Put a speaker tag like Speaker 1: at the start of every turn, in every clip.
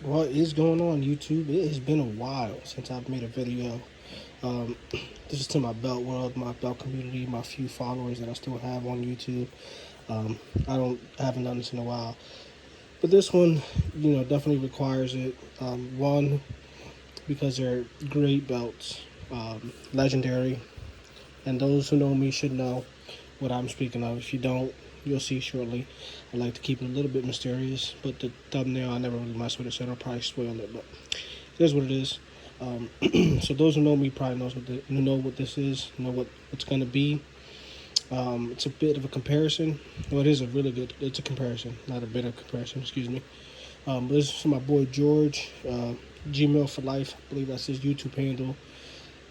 Speaker 1: What is going on YouTube? It has been a while since I've made a video. Um, this is to my belt world, my belt community, my few followers that I still have on YouTube. I haven't done this in a while, but this one, definitely requires it. One, because they're great belts, legendary, and those who know me should know what I'm speaking of. If you don't, you'll see shortly. I like to keep it a little bit mysterious, but the thumbnail I never really mess with it, so I'll probably spoil it. But it is what it is. So those who know me probably know what this is, know what it's gonna be. It's a bit of a comparison. Well, it is a really good. It's a comparison, not a bit of comparison. Excuse me. But this is from my boy George, Gmail for life. I believe that's his YouTube handle.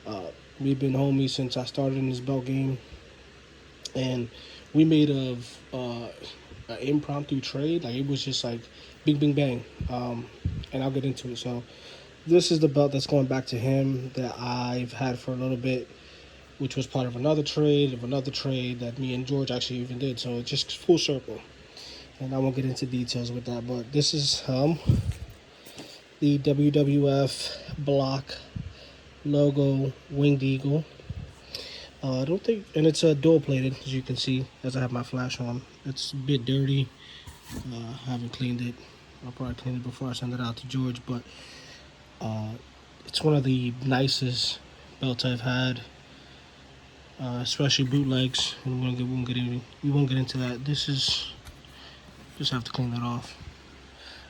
Speaker 1: Uh, we've been homies since I started in this belt game, and we made an impromptu trade. Like it was just like bing, bing, bang. And I'll get into it. So this is the belt that's going back to him that I've had for a little bit, which was part of another trade that me and George actually even did. So it's just full circle. And I won't get into details with that, but this is the WWF block logo winged eagle. I don't think, and it's dual plated, as you can see, as I have my flash on. It's a bit dirty. I haven't cleaned it. I'll probably clean it before I send it out to George, but it's one of the nicest belts I've had, especially bootlegs. And we won't get into that. This is just have to clean that off.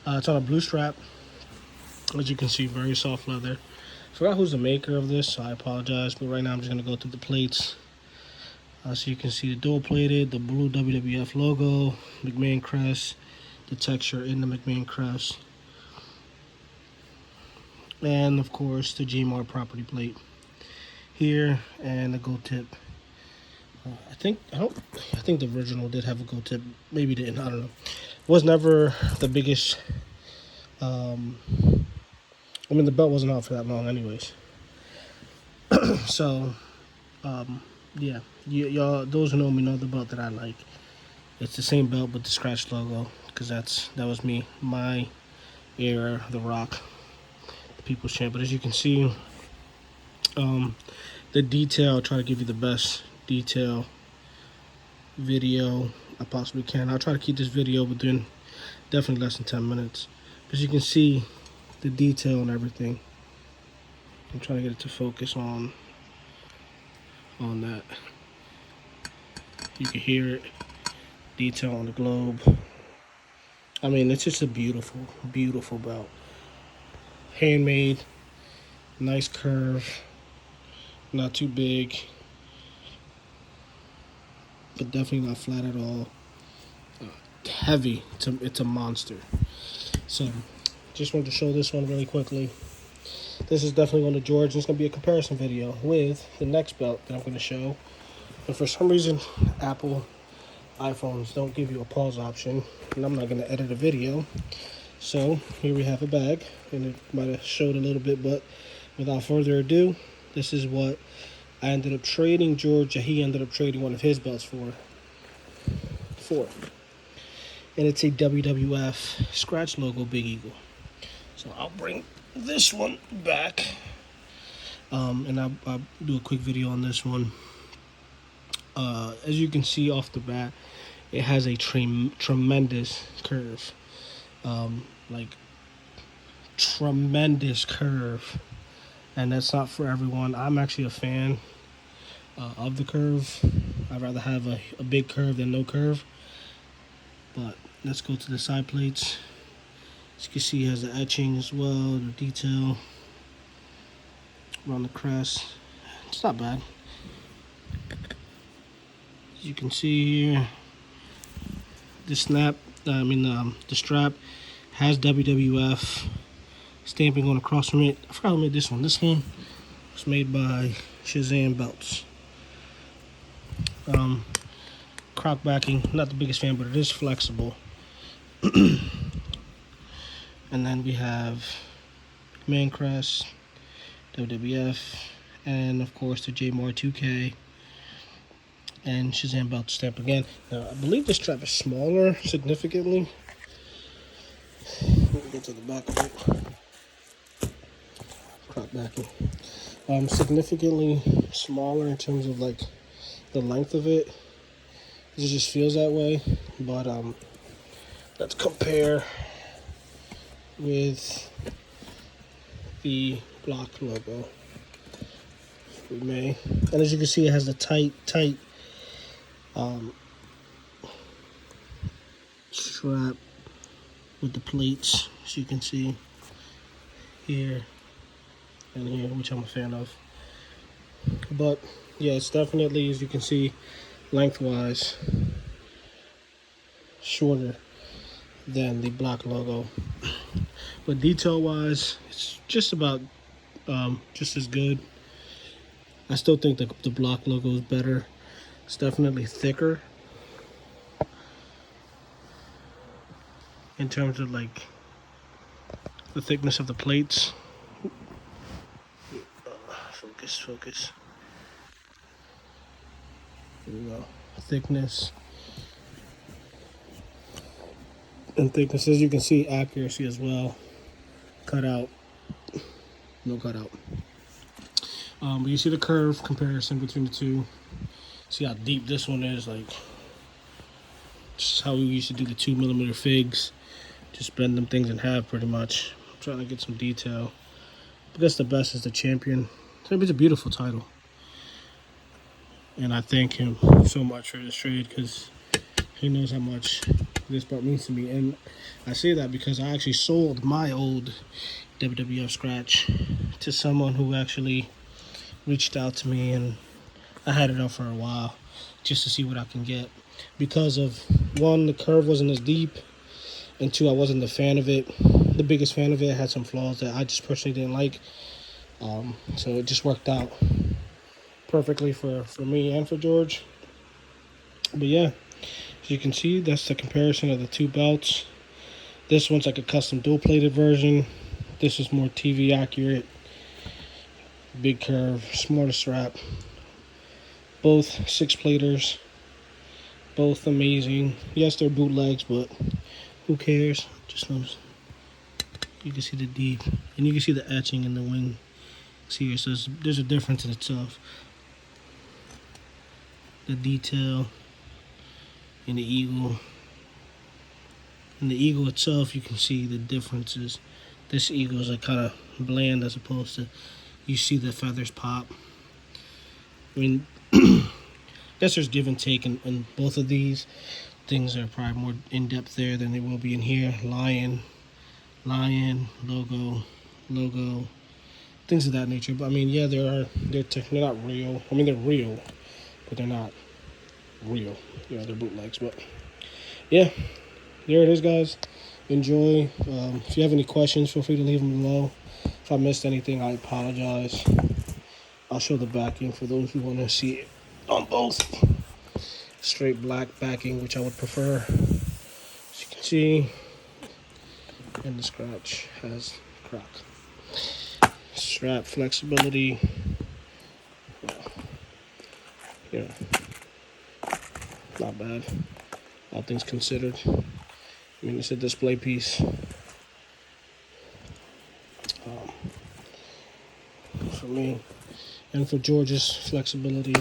Speaker 1: It's on a blue strap, as you can see, very soft leather. Forgot who's the maker of this, so I apologize. But right now, I'm just gonna go through the plates. So you can see the dual plated, the blue WWF logo, McMahon crest, the texture in the McMahon crest, and of course the Gmart property plate here, and the gold tip. I think the original did have a gold tip. Maybe didn't. I don't know. Was never the biggest. The belt wasn't out for that long, anyways. So, yeah, y'all, those who know me know the belt that I like. It's the same belt but the scratch logo, because that was me, my era, The Rock, the People's Champ. But as you can see, the detail, I'll try to give you the best detail video I possibly can. I'll try to keep this video within definitely less than 10 minutes. As you can see, the detail and everything. I'm trying to get it to focus on that. You can hear it. Detail on the globe. I mean, it's just a beautiful, beautiful belt. Handmade, nice curve, not too big, but definitely not flat at all. Heavy, it's a monster. So, just wanted to show this one really quickly. This is definitely one of George. It's going to be a comparison video with the next belt that I'm going to show. But for some reason, Apple iPhones don't give you a pause option, and I'm not going to edit a video. So here we have a bag, and it might have showed a little bit, but without further ado, this is what I ended up trading George. He ended up trading one of his belts for. And it's a WWF scratch logo Big Eagle. So I'll bring this one back, and I'll do a quick video on this one. As you can see off the bat, it has a tremendous curve, like tremendous curve, and that's not for everyone. I'm actually a fan of the curve. I'd rather have a big curve than no curve. But let's go to the side plates. As you can see, it has the etching as well, the detail around the crest. It's not bad. As you can see here, the strap has WWF stamping on across from it. I forgot who made this one. This one was made by Shazam Belts. Croc backing, not the biggest fan, but it is flexible. And then we have Man Crest, WWF, and of course the Jmar 2K and Shazam Belt stamp again. Now I believe this strap is smaller significantly. Get to the back of it. Crop backing. Significantly smaller in terms of like the length of it. It just feels that way. But let's compare with the block logo. We may. And as you can see, it has the tight strap with the plates, as you can see here and here, which I'm a fan of. But yeah, it's definitely, as you can see, lengthwise shorter than the block logo. But detail wise, it's just about just as good. I still think the block logo is better. It's definitely thicker in terms of like the thickness of the plates. Focus. There we go. Thickness. And thickness, as you can see, accuracy as well. Cutout. No cutout. But you see the curve comparison between the two. See how deep this one is. Like, just how we used to do the 2mm figs. Just bend them things in half pretty much. I'm trying to get some detail. I guess the best is the champion. It's a beautiful title. And I thank him so much for this trade because he knows how much this part means to me. And I say that because I actually sold my old WWF scratch to someone who actually reached out to me, and I had it up for a while just to see what I can get. Because of, one, the curve wasn't as deep, and two, I wasn't a fan of it. The biggest fan of it. It had some flaws that I just personally didn't like. So it just worked out perfectly for me and for George. But yeah, as you can see, that's the comparison of the two belts. This one's like a custom dual-plated version. This is more TV accurate. Big curve, smarter strap. Both 6-platers. Both amazing. Yes, they're bootlegs, but who cares? Just notice. You can see the deep, and you can see the etching in the wing. See here, so there's a difference in itself. The detail in the eagle. In the eagle itself, you can see the differences. This eagle is like kind of bland as opposed to, you see the feathers pop. I mean, I guess there's give and take in both of these. Things are probably more in-depth there than they will be in here. Lion, logo, things of that nature. But I mean, yeah, they're not real. I mean, they're real, but they're not real. Yeah, they're bootlegs. But yeah, there it is, guys. Enjoy. If you have any questions, feel free to leave them below. If I missed anything, I apologize. I'll show the backing for those who want to see it on both. Straight black backing, which I would prefer. As you can see, and the scratch has crack. Strap flexibility. Yeah, not bad. All things considered. I mean, it's a display piece. For me, and for George's flexibility.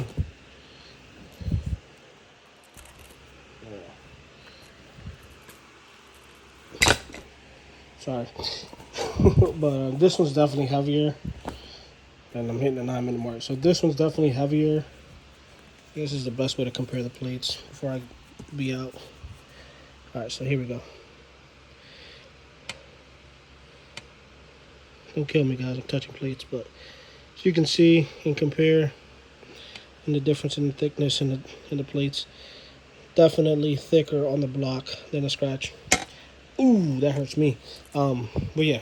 Speaker 1: Sorry. But this one's definitely heavier. And I'm hitting the 9-minute mark. So this one's definitely heavier. This is the best way to compare the plates before I be out. Alright, so here we go. Don't kill me, guys. I'm touching plates. But as you can see and compare and the difference in the thickness in the plates, definitely thicker on the block than the scratch. Ooh, that hurts me. But yeah,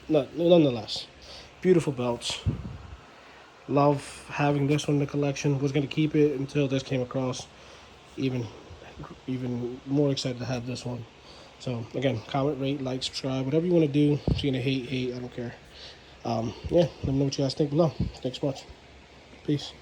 Speaker 1: nonetheless, beautiful belts. Love having this one in the collection. Was gonna keep it until this came across. Even more excited to have this one. So again, comment, rate, like, subscribe, whatever you want to do. If you're gonna hate, I don't care. Yeah, let me know what you guys think below. Thanks so much. Peace.